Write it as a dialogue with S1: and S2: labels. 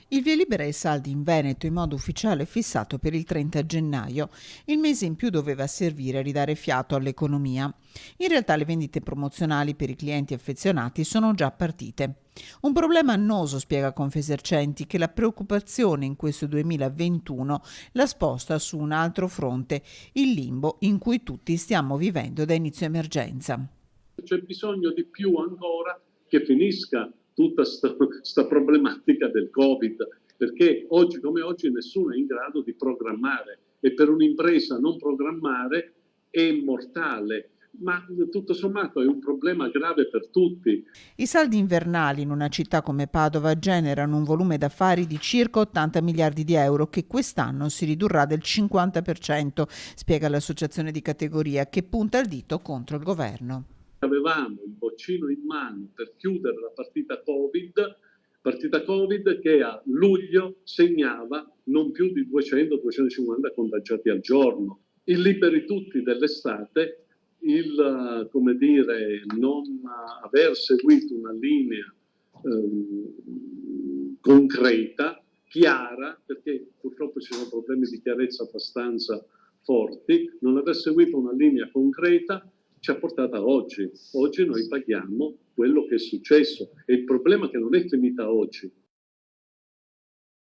S1: Il via libera ai saldi in Veneto in modo ufficiale è fissato per il 30 gennaio, il mese in più doveva servire a ridare fiato all'economia. In realtà le vendite promozionali per i clienti affezionati sono già partite. Un problema annoso, spiega Confesercenti, che la preoccupazione in questo 2021 la sposta su un altro fronte, il limbo in cui tutti stiamo vivendo da inizio emergenza.
S2: C'è bisogno di più ancora che finisca tutta questa problematica del Covid, perché oggi come oggi nessuno è in grado di programmare e per un'impresa non programmare è mortale. Ma tutto sommato è un problema grave per tutti.
S1: I saldi invernali in una città come Padova generano un volume d'affari di circa 80 miliardi di euro che quest'anno si ridurrà del 50%, spiega l'associazione di categoria che punta il dito contro il governo.
S2: Avevamo il boccino in mano per chiudere la partita Covid che a luglio segnava non più di 200-250 contagiati al giorno. Il liberi tutti dell'estate, il come dire, non aver seguito una linea concreta, chiara, perché purtroppo ci sono problemi di chiarezza abbastanza forti, non aver seguito una linea concreta ci ha portato a oggi. Oggi noi paghiamo quello che è successo e il problema è che non è finita oggi.